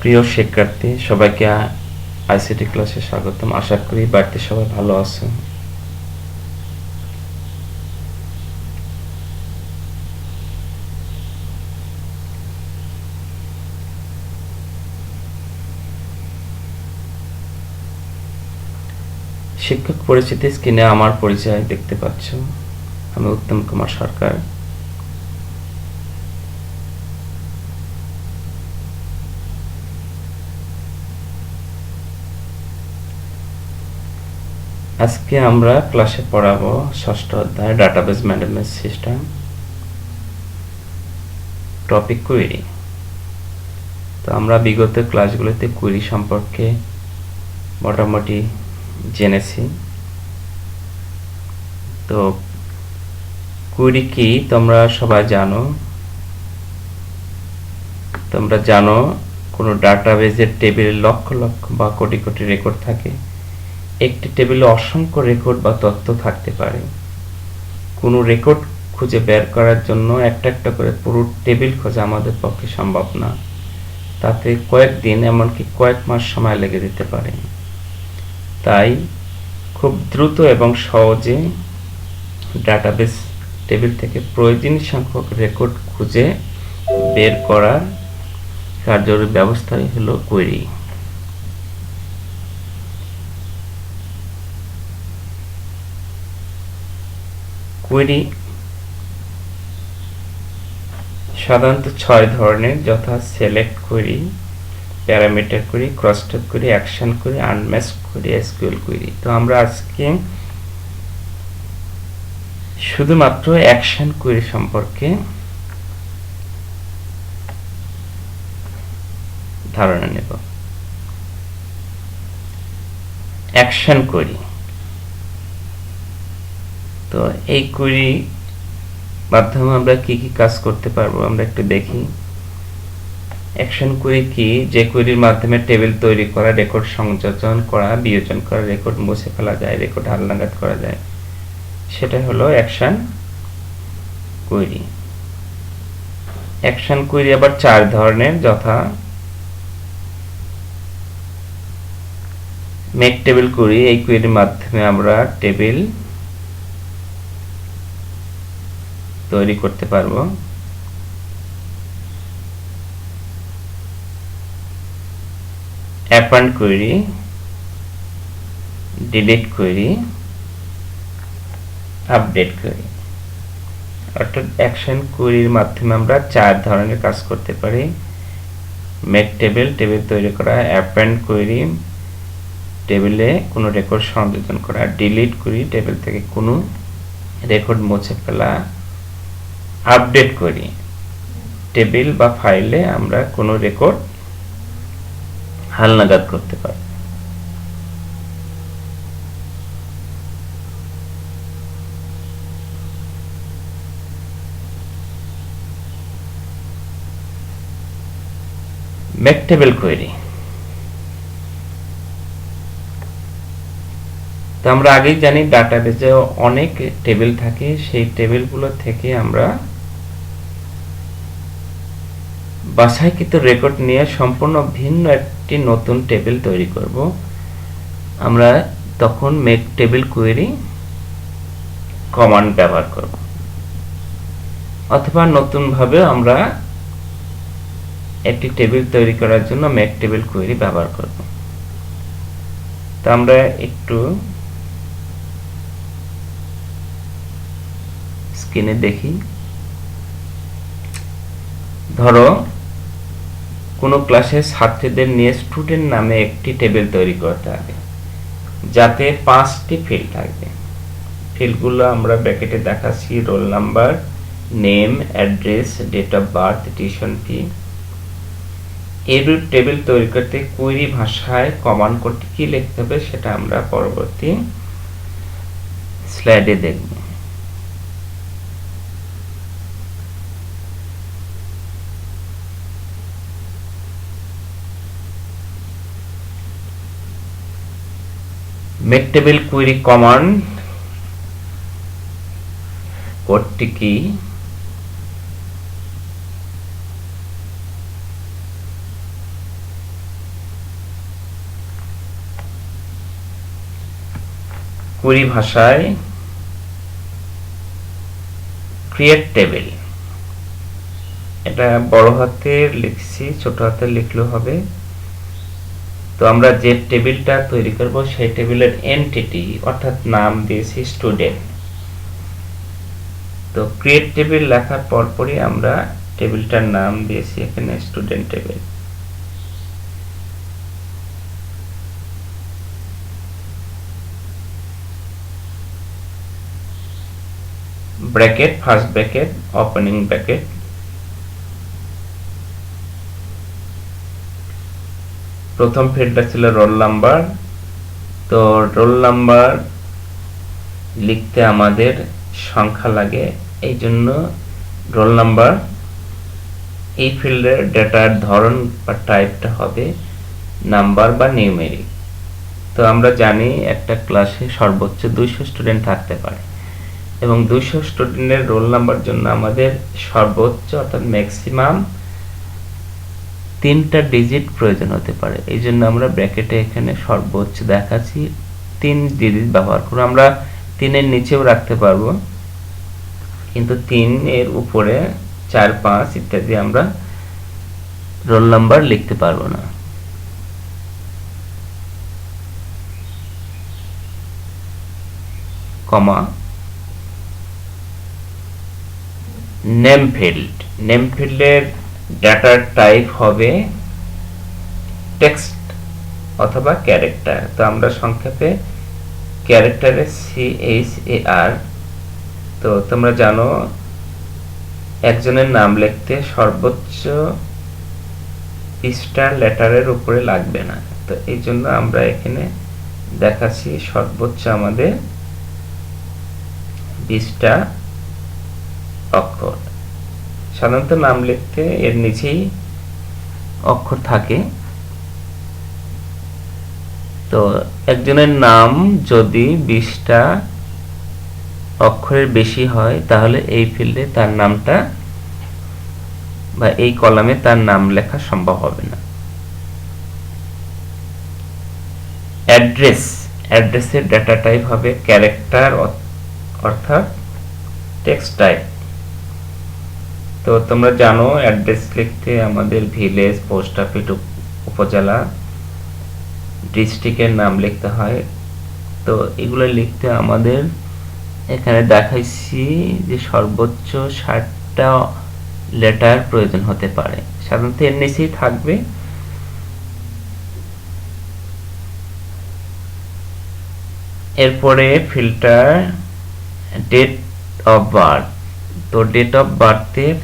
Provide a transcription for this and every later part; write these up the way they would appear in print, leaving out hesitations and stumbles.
প্রিয় শিক্ষার্থী সবাইকে আইসিটি ক্লাসে স্বাগতম। আশা করি বাড়িতে সবাই ভালো আছে। শিক্ষক পরিচিতি স্ক্রিনে আমার পরিচয় দেখতে পাচ্ছ। আমি উত্তম কুমার সরকার। আজকে আমরা ক্লাসে পড়াবো ষষ্ঠ অধ্যায় database management system, topic query. তো আমরা বিগত ক্লাসগুলোতে কুয়েরি সম্পর্কে মোটামুটি জেনেছি। তো কুয়েরি কি তোমরা সবাই জানো। তোমরা জানো কোনো ডাটাবেসের টেবিলে লক্ষ লক্ষ বা কোটি কোটি রেকর্ড থাকে। একটি টেবিলে অসংখ্য রেকর্ড বা তথ্য থাকতে পারে। কোনো রেকর্ড খুঁজে বের করার জন্য একটা একটা করে পুরো টেবিল খোঁজা আমাদের পক্ষে সম্ভব না। তাতে কয়েকদিন এমনকি কয়েক মাস সময় লেগে যেতে পারে। তাই খুব দ্রুত এবং সহজে ডাটাবেস টেবিল থেকে প্রয়োজনীয় সংখ্যক রেকর্ড খুঁজে বের করার কার্যকরী ব্যবস্থাই হলো কুয়েরি। কুয়েরি সাধারণত 6 ধরনের, যথা select query, parameter query, crosstalk query, action query, unmatched query, SQL query. তো আমরা আজকে শুধুমাত্র অ্যাকশন কুয়েরি সম্পর্কে ধারণা নেব। অ্যাকশন কুয়েরি, তো এই কুয়েরি মাধ্যমে আমরা কি কি কাজ করতে পারবো আমরা একটু দেখি। অ্যাকশন কুয়েরি কি? যে কুয়েরির মাধ্যমে টেবিল তৈরি করা, রেকর্ড সংযোজন করা, বিয়োজন করা, রেকর্ড মুছে ফেলা যায়, রেকর্ড হালনাগাদ করা যায়, সেটা হলো অ্যাকশন কুয়েরি। অ্যাকশন কুয়েরি আবার 4 ধরনের, যথা মেক টেবিল কুয়েরি। এই কুয়েরির মাধ্যমে আমরা টেবিল তৈরি করতে পারবো। Append query, delete query, update query. অর্থাৎ অ্যাকশন কুয়েরির মাধ্যমে আমরা 4 ধরনের কাজ করতে পারি। মেক টেবিল, টেবিল তৈরি করা; অ্যাপেন্ড কুয়েরি, টেবিলে কোনো রেকর্ড সংযোজন করা; ডিলিট কুয়েরি, টেবিল থেকে কোনো রেকর্ড মুছে ফেলা; আপডেট কুয়েরি, টেবিল বা ফাইলে আমরা কোনো রেকর্ড হালনাগাদ করতে পারি। মেক টেবিল কুয়েরি, তো আমরা আগেই জানি ডাটাবেজে অনেক টেবিল থাকে। সেই টেবিলগুলো থেকে আমরা বাছাইকৃত রেকর্ড নিয়ে সম্পূর্ণ ভিন্ন একটি নতুন টেবিল তৈরি করব। আমরা তখন মেক টেবিল কুয়েরি কমান্ড ব্যবহার করব, অথবা নতুনভাবে আমরা একটি টেবিল তৈরি করার জন্য মেক টেবিল কুয়েরি ব্যবহার করব। তো আমরা একটু স্ক্রিনে দেখি। ধরো কোনো ক্লাসে ছাত্রীদের নিয়ে স্টুডেন্ট নামে একটি টেবিল তৈরি করতে হবে, যাতে 5টি ফিল্ড থাকবে। ফিল্ডগুলো আমরা ব্র্যাকেটে দেখাচ্ছি: roll number, name, address, date of birth, tuition fee. এরূপ টেবিল তৈরি করতে কুয়েরি ভাষায় কমান্ড কোডটি কি লিখতে হবে সেটা আমরা পরবর্তী স্লাইডে দেখব। মেক টেবিল কুয়েরি কমান্ড কোডটি কি? কুড়ি ভাষায় ক্রিয়েট টেবিল, এটা বড় হাতের লিখছি, ছোট হাতের লিখলেও হবে। তো আমরা যে টেবিলটা তৈরি করব সেই টেবিলের এন্টিটি অর্থাৎ নাম দিয়েছি স্টুডেন্ট। তো ক্রিয়েট টেবিল লেখার পরপরই আমরা টেবিলটার নাম দিয়েছি এখানে student table. Bracket, first bracket, opening bracket. প্রথম ফিল্ডটা ছিল রোল নাম্বার। তো রোল নাম্বার লিখতে আমাদের সংখ্যা লাগে, এই জন্য রোল নাম্বার এই ফিল্ডের ডেটার ধরন বা টাইপটা হবে নাম্বার বা নিউমেরিক। তো আমরা জানি একটা ক্লাসে সর্বোচ্চ 200 স্টুডেন্ট থাকতে পারে এবং 200 স্টুডেন্টের রোল নাম্বার জন্য আমাদের সর্বোচ্চ অর্থাৎ ম্যাক্সিমাম 3টা ডিজিট প্রয়োজন হতে পারে। এই জন্য আমরা ব্র্যাকেটে এখানে সর্বোচ্চ দেখাচ্ছি 3 ডিজিট ব্যবহার করে। আমরা 3 এর নিচেও রাখতে পারবো, কিন্তু 3 এর উপরে 4, 5 ইত্যাদি আমরা রোল নাম্বার লিখতে পারবো না। কমা, নেম ফিল্ড, নেম ফিল্ডের ডাটার টাইপ হবে টেক্সট অথবা ক্যারেক্টার। তো আমরা সংক্ষেপে ক্যারেক্টারে CHAR। তো তোমরা জানো একজনের নাম লিখতে সর্বোচ্চ স্টার লেটারের উপরে লাগবে না। তো এই জন্য আমরা এখানে দেখাচ্ছি সর্বোচ্চ আমাদের 20টা অক্ষর। সাধারণত নাম লিখতে এর নিচেই অক্ষর থাকে। তো একজনের নাম যদি 20টা অক্ষরের বেশি হয় তাহলে এই ফিল্ডে তার নামটা বা এই কলামে তার নাম লেখা সম্ভব হবে না। অ্যাড্রেস, অ্যাড্রেসের ডেটা টাইপ হবে ক্যারেক্টার অর্থাৎ টেক্সট টাইপ। তো তোমরা জানো অ্যাড্রেস লিখতে আমাদের ভিলেজ, পোস্ট অফিস, উপজেলা, ডিস্ট্রিক্টের নাম লিখতে হয়। তো এগুলো লিখতে আমাদের এখানে দেখাইছি যে সর্বোচ্চ 60টা লেটার প্রয়োজন হতে পারে, সাধারণত এর নিচেই থাকবে। এরপরে ফিল্টার ডেট অফ বার্থ। তো ডেট অফ বার্থের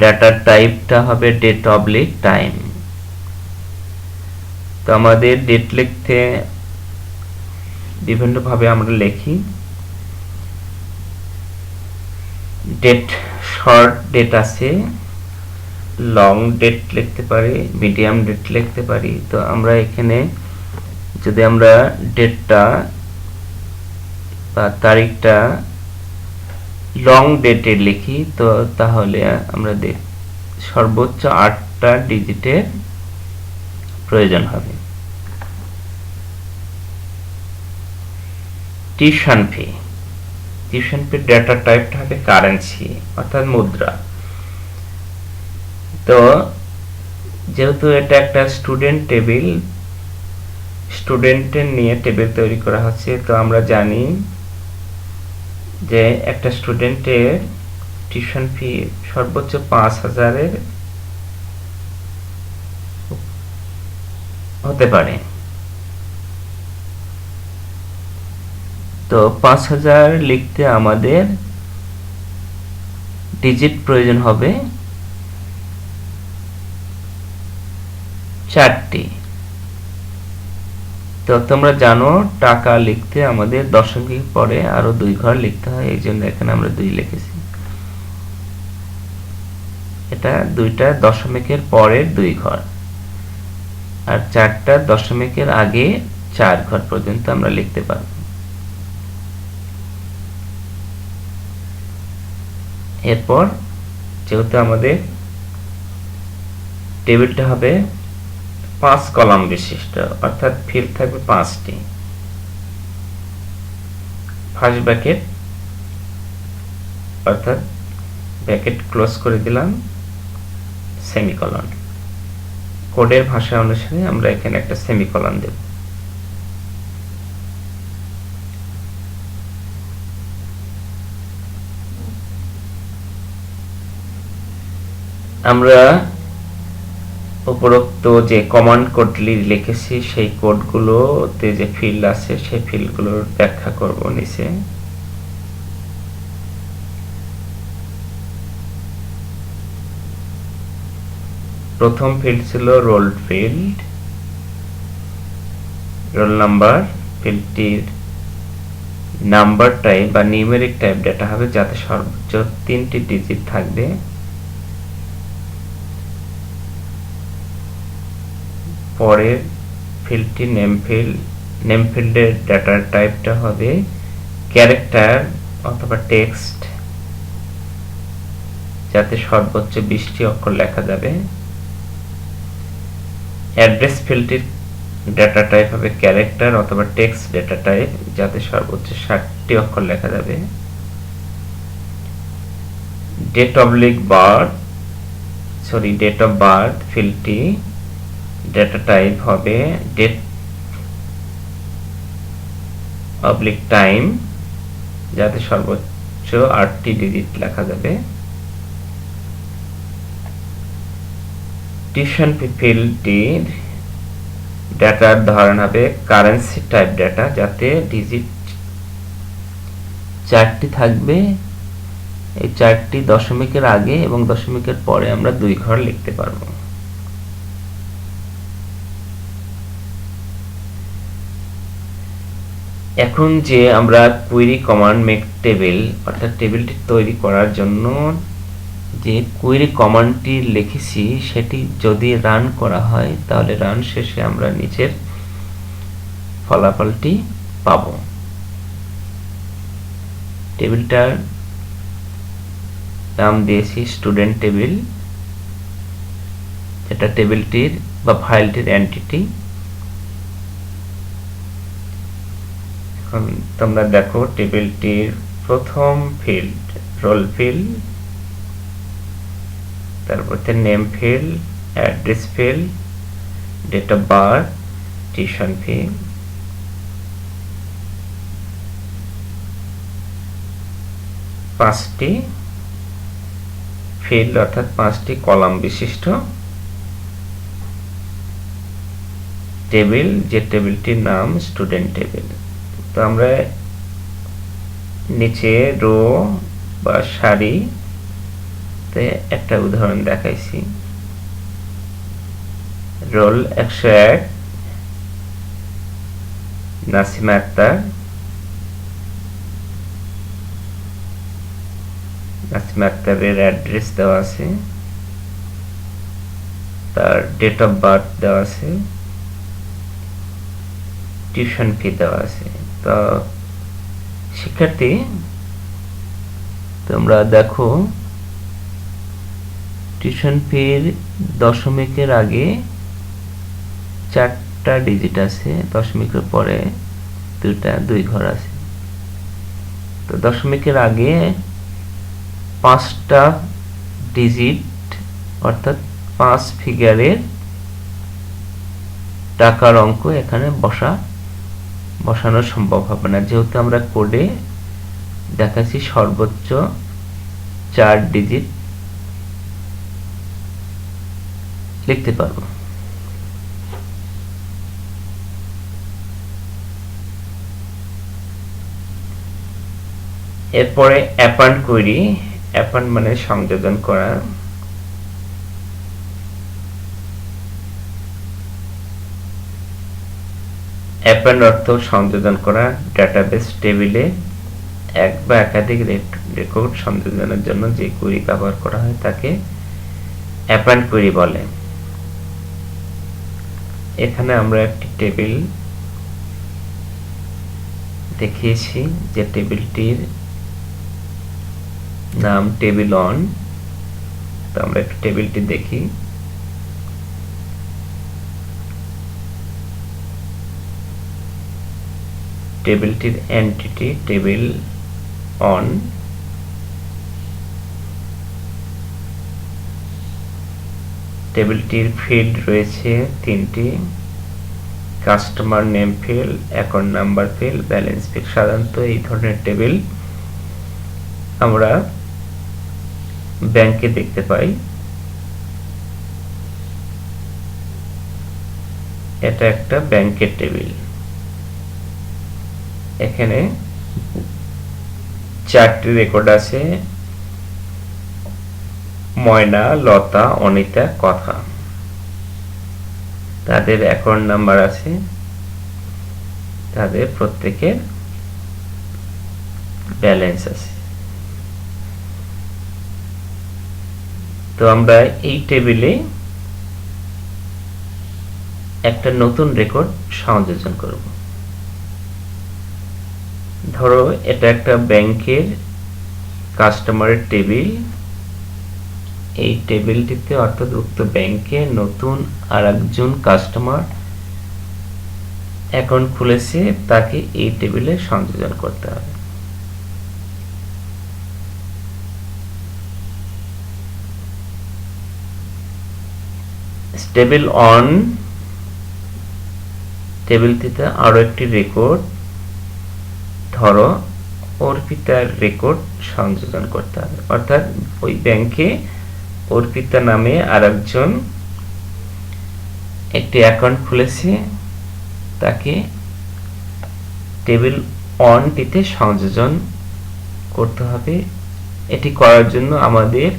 ডাটার টাইপটা হবে ডেট অবলিক টাইম। তো আমাদের ডেট লিখতে বিভিন্নভাবে আমরা লিখি। ডেট, শর্ট ডেট আছে, লং ডেট লিখতে পারি, মিডিয়াম ডেট লিখতে পারি। তো আমরা এখানে যদি আমরা ডেটটা বা তারিখটা লং ডেটে লিখি তো তাহলে আমরা সর্বোচ্চ 8টা ডিজিটের প্রয়োজন হবে। টিউশন ফি, টিউশন ফির ডেটা টাইপটা হবে কারেন্সি অর্থাৎ মুদ্রা। তো যেহেতু এটা একটা স্টুডেন্ট টেবিল, স্টুডেন্টের নিয়ে টেবিল তৈরি করা হচ্ছে, তো আমরা জানি যে একটা স্টুডেন্টের টিউশন ফি সর্বোচ্চ 5,000 হতে পারে। তো 5,000 লিখতে আমাদের ডিজিট প্রয়োজন হবে 4টি। তো তোমরা জানো টাকা লিখতে আমাদের দশমিক পরে আরো 2 ঘর লিখতে হয়, এই জন্য এখানে আমরা 2 লিখেছি। এটা 2টা দশমিকের পরের 2 ঘর, আর 4টা দশমিকের আগে 4 ঘর পর্যন্ত আমরা লিখতে পারব। এরপর যেহেতু আমাদের টেবিলটা হবে 5 কলাম বিশিষ্ট অর্থাৎ ফিল্ড থাকবে 5টি। ফার্স্ট ব্র্যাকেট অর্থাৎ ব্র্যাকেট ক্লোজ করে দিলাম, সেমিকলন। কোডের ভাষা অনুসারে আমরা এখানে একটা সেমিকলন দেব। আমরা উপরোক্ত যে কমান্ড কোডগুলি লিখেছি সেই কোডগুলোতে যে ফিল্ড আছে সেই ফিল্ডগুলোর ব্যাখ্যা করব নিচে। প্রথম ফিল্ড ছিল রোল ফিল্ড, রোল নাম্বার ফিল্ডটির নাম্বার টাইপ বা নিউমেরিক টাইপ ডেটা হবে যাতে সর্বোচ্চ 3টি ডিজিট থাকবে। পরের ফিল্ডটি নেম ফিল্ডের ডেটার টাইপটা হবে ক্যারেক্টার অথবা টেক্সট যাতে সর্বোচ্চ 20টি অক্ষর লেখা যাবে। অ্যাড্রেস ফিল্ডটির ডেটা টাইপ হবে ক্যারেক্টার অথবা টেক্সট ডেটা টাইপ যাতে সর্বোচ্চ 60টি অক্ষর লেখা যাবে। ডেট অফ বার্থ ফিল্ডটি ডেটা টাইপ হবে ডেট অবলিক টাইম যাতে সর্বোচ্চ 8টি ডিজিট লেখা যাবে। টিউশন ফি ফিল্ডটির ডেটার ধরন হবে কারেন্সি টাইপ ডেটা যাতে ডিজিট 4টি থাকবে। এই 4টি দশমিকের আগে এবং দশমিকের পরে আমরা 2 ঘর লিখতে পারবো। এখন যে আমরা কুয়েরি কমান্ড মেক টেবিল অর্থাৎ টেবিলটি তৈরি করার জন্য যে কুয়েরি কমান্ডটি লিখেছি সেটি যদি রান করা হয় তাহলে রান শেষে আমরা নিচের ফলাফলটি পাব। টেবিলটার নাম দিয়েছি স্টুডেন্ট টেবিল, এটা টেবিলটির বা ফাইলটির এন্টিটি। এখন তোমরা দেখো টেবিলটির প্রথম ফিল্ড রোল ফিল্ড, তারপর name field, address field, date of birth, tuition fee. পাঁচটি ফিল্ড অর্থাৎ 5টি কলাম বিশিষ্ট টেবিল, যে টেবিলটির নাম স্টুডেন্ট টেবিল। তো আমরা নিচে রো বা সারিতে একটা উদাহরণ দেখাইছি। রোল 101 নাসিমা আক্তার। নাসিমা আক্তারের অ্যাড্রেস দেওয়া আছে, তার ডেট অফ বার্থ দেওয়া আছে, টিউশন ফি দেওয়া আছে। তো শিক্ষার্থী তোমরা দেখো টিউশন ফির দশমিকের আগে 4টা ডিজিট আছে, দশমিকের পরে 2 ঘর আছে। তো দশমিকের আগে 5টা ডিজিট অর্থাৎ 5 ফিগারের টাকার অঙ্ক এখানে বসানো সম্ভব হবে না, যেহেতু আমরা কোডে দেখাচ্ছি সর্বোচ্চ 4 ডিজিট লিখতে পারবো। এরপরে অ্যাপান্ড কোয়েরি। অ্যাপান্ড মানে সংযোজন করা। অ্যাপান্ড অর্থ সংযোজন করা। ডাটাবেস টেবিলে এক বা একাধিক রেকর্ড সংযোজনের জন্য যে কোয়েরি ব্যবহার করা হয় তাকে অ্যাপান্ড কোয়েরি বলে। এখানে আমরা একটি টেবিল দেখিয়েছি যে টেবিলটির নাম টেবিল অন। তো আমরা একটু টেবিলটি দেখি। টেবিলটির এন্টিটি টেবিল অন, টেবিলটির ফিল্ড রয়েছে 3টি, customer name field, account number field, balance field. সাধারণত এই ধরনের টেবিল আমরা ব্যাংকে দেখতে পাই। এটা একটা ব্যাংকের টেবিল। এখানে 4টি রেকর্ড আছে, ময়না, লতা, অনিতা, কথা। তাদের অ্যাকাউন্ট নাম্বার আছে, তাদের প্রত্যেকের ব্যালেন্স আছে। তো আমরা এই টেবিলে একটা নতুন রেকর্ড সংযোজন করব। ধরো এটা একটা ব্যাংকের কাস্টমারের টেবিল। এই টেবিলটিতে অর্থাৎ উক্ত ব্যাংকে নতুন আরেকজন কাস্টমার অ্যাকাউন্ট খুলেছে, তাকে এই টেবিলে সংযোজন করতে হবে। টেবিল অন, টেবিলটিতে আরো একটি রেকর্ড, ধরো অর্পিতার রেকর্ড সংযোজন করতে হবে। অর্থাৎ ওই ব্যাংকে অর্পিতা নামে আরেকজন একটি অ্যাকাউন্ট খুলেছে, তাকে টেবিল অনটিতে সংযোজন করতে হবে। এটি করার জন্য আমাদের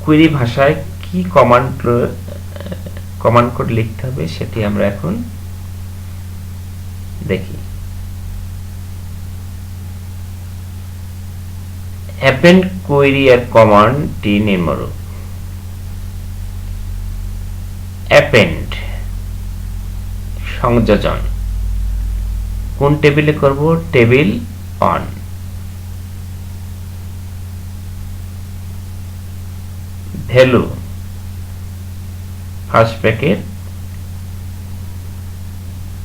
কুয়েরি ভাষায় কি কমান্ড কোড লিখতে হবে সেটি আমরা এখন দেখি। অ্যাপেন্ড কোয়েরি এর কমান্ডটি নিম্নরূপ। অ্যাপেন্ড সংযোজন কোন টেবিলে করব? Table one. Value first bracket,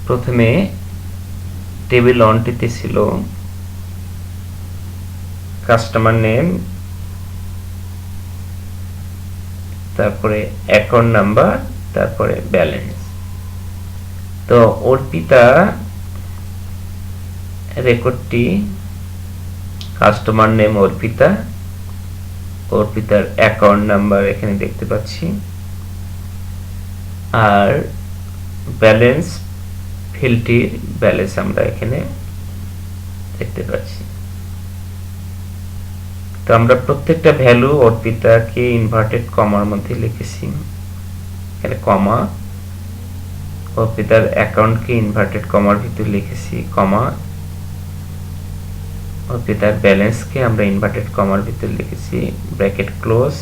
প্রথমে টেবিল অনটিতে ছিল কাস্টমার নেম, তারপরে অ্যাকাউন্ট নাম্বার, তারপরে ব্যালেন্স। তো অর্পিতা রেকর্ডটি কাস্টমার নেম অর্পিতা, অর্পিতার অ্যাকাউন্ট নাম্বার এখানে দেখতে পাচ্ছি, আর ব্যালেন্স ফিল্ডটির ব্যালেন্স আমরা এখানে দেখতে পাচ্ছি। তো আমরা প্রত্যেকটা ভ্যালু অর্পিতাকে ইনভার্টেড কমার মধ্যে লিখেছি, এখানে কমা, অর্পিতার অ্যাকাউন্টকে ইনভার্টেড কমার ভিতরে লিখেছি কমা, অর্পিতার ব্যালেন্সকে আমরা ইনভার্টেড কমার ভিতরে লিখেছি ব্র্যাকেট ক্লোজ।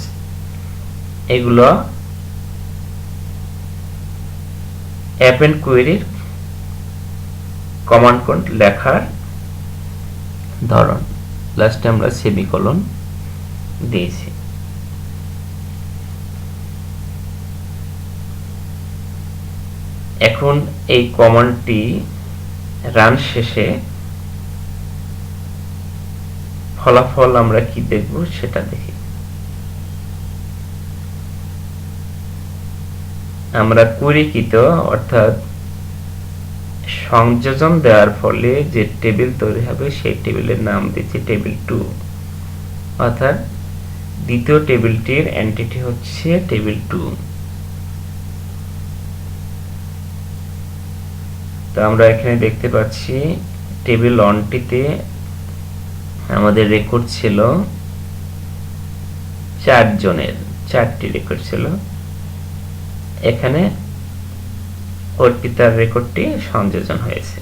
এগুলো অ্যাপেন্ড কোয়েরির কমান্ড কোড লেখার ধরন। লাস্টে আমরা সেমিকোলন দিয়েছি। এখন এই কমান্ডটি রান শেষে ফলাফল আমরা কি দেখব সেটা দেখি। আমরা কোয়েরিকৃত অর্থাৎ সংযোজন দেওয়ার ফলে যে টেবিল তৈরি হবে সেই টেবিলের নাম দিচ্ছি টেবিল 2, অর্থাৎ দ্বিতীয় টেবিলটির এন্টিটি হচ্ছে টেবিল 2। তো আমরা এখানে দেখতে পাচ্ছি টেবিল অনটিতে আমাদের রেকর্ড ছিল 4 জনের, 4টি রেকর্ড ছিল। এখানে অর্পিতার রেকর্ডটি সংযোজন হয়েছে।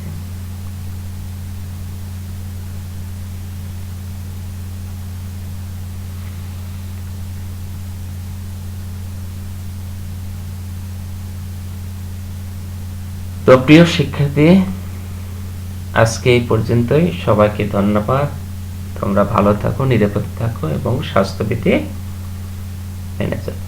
তো প্রিয় শিক্ষার্থী, আজকে এই পর্যন্তই। সবাইকে ধন্যবাদ। তোমরা ভালো থাকো, নিরাপদে থাকো এবং স্বাস্থ্যবিধি মেনে চলো।